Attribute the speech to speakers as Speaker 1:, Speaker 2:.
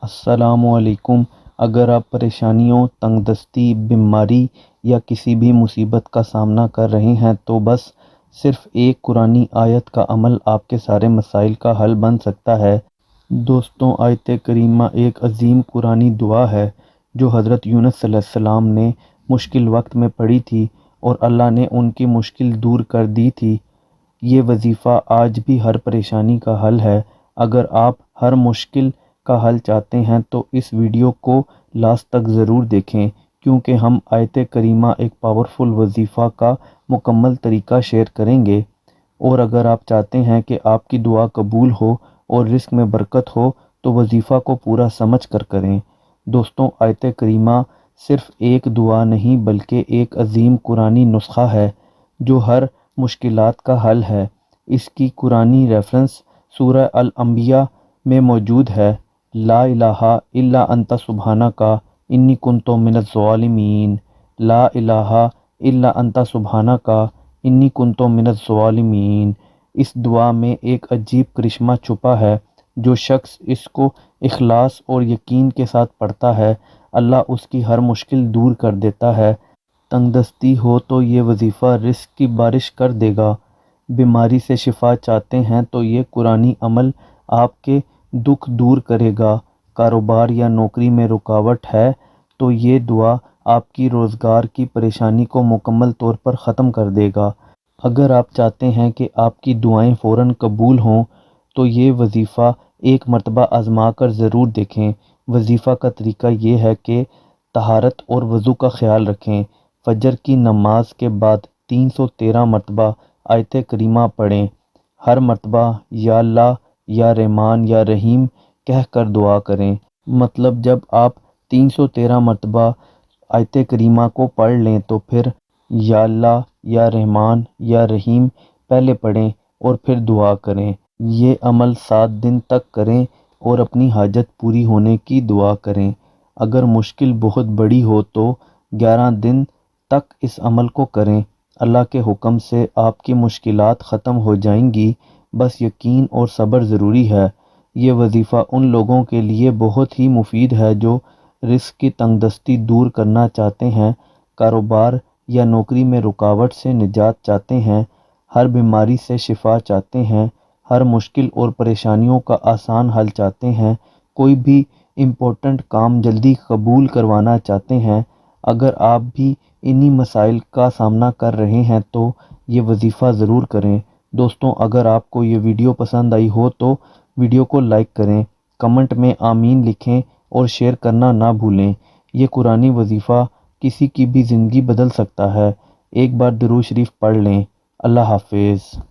Speaker 1: السلام علیکم۔ اگر آپ پریشانیوں، تنگ دستی، بیماری یا کسی بھی مصیبت کا سامنا کر رہے ہیں تو بس صرف ایک قرآنی آیت کا عمل آپ کے سارے مسائل کا حل بن سکتا ہے۔ دوستوں، آیت کریمہ ایک عظیم قرآنی دعا ہے جو حضرت یونس صلی اللہ علیہ وسلم نے مشکل وقت میں پڑھی تھی اور اللہ نے ان کی مشکل دور کر دی تھی۔ یہ وظیفہ آج بھی ہر پریشانی کا حل ہے۔ اگر آپ ہر مشکل کا حل چاہتے ہیں تو اس ویڈیو کو لاسٹ تک ضرور دیکھیں، کیونکہ ہم آیت کریمہ ایک پاورفل وظیفہ کا مکمل طریقہ شیئر کریں گے۔ اور اگر آپ چاہتے ہیں کہ آپ کی دعا قبول ہو اور رزق میں برکت ہو تو وظیفہ کو پورا سمجھ کر کریں۔ دوستوں، آیت کریمہ صرف ایک دعا نہیں بلکہ ایک عظیم قرآنی نسخہ ہے جو ہر مشکلات کا حل ہے۔ اس کی قرآنی ریفرنس سورہ الانبیاء میں موجود ہے۔ لا الہ الا انت سبحانک انی کنت من الظالمین، لا الہ الا انت سبحانک انی کنت من الظالمین۔ اس دعا میں ایک عجیب کرشمہ چھپا ہے۔ جو شخص اس کو اخلاص اور یقین کے ساتھ پڑھتا ہے، اللہ اس کی ہر مشکل دور کر دیتا ہے۔ تنگ دستی ہو تو یہ وظیفہ رزق کی بارش کر دے گا۔ بیماری سے شفا چاہتے ہیں تو یہ قرآنی عمل آپ کے دکھ دور کرے گا۔ کاروبار یا نوکری میں رکاوٹ ہے تو یہ دعا آپ کی روزگار کی پریشانی کو مکمل طور پر ختم کر دے گا۔ اگر آپ چاہتے ہیں کہ آپ کی دعائیں فوراً قبول ہوں تو یہ وظیفہ ایک مرتبہ آزما کر ضرور دیکھیں۔ وظیفہ کا طریقہ یہ ہے کہ طہارت اور وضو کا خیال رکھیں۔ فجر کی نماز کے بعد 313 مرتبہ آیت کریمہ پڑھیں۔ ہر مرتبہ یا اللہ، یا رحمان، یا رحیم کہہ کر دعا کریں۔ مطلب جب آپ 313 مرتبہ آیت کریمہ کو پڑھ لیں تو پھر یا اللہ، یا رحمان، یا رحیم پہلے پڑھیں اور پھر دعا کریں۔ یہ عمل 7 دن تک کریں اور اپنی حاجت پوری ہونے کی دعا کریں۔ اگر مشکل بہت بڑی ہو تو 11 دن تک اس عمل کو کریں۔ اللہ کے حکم سے آپ کی مشکلات ختم ہو جائیں گی، بس یقین اور صبر ضروری ہے۔ یہ وظیفہ ان لوگوں کے لیے بہت ہی مفید ہے جو رزق کی تنگ دستی دور کرنا چاہتے ہیں، کاروبار یا نوکری میں رکاوٹ سے نجات چاہتے ہیں، ہر بیماری سے شفا چاہتے ہیں، ہر مشکل اور پریشانیوں کا آسان حل چاہتے ہیں، کوئی بھی امپورٹنٹ کام جلدی قبول کروانا چاہتے ہیں۔ اگر آپ بھی انہی مسائل کا سامنا کر رہے ہیں تو یہ وظیفہ ضرور کریں۔ دوستوں، اگر آپ کو یہ ویڈیو پسند آئی ہو تو ویڈیو کو لائک کریں، کمنٹ میں آمین لکھیں اور شیئر کرنا نہ بھولیں۔ یہ قرآنی وظیفہ کسی کی بھی زندگی بدل سکتا ہے۔ ایک بار درود شریف پڑھ لیں۔ اللہ حافظ۔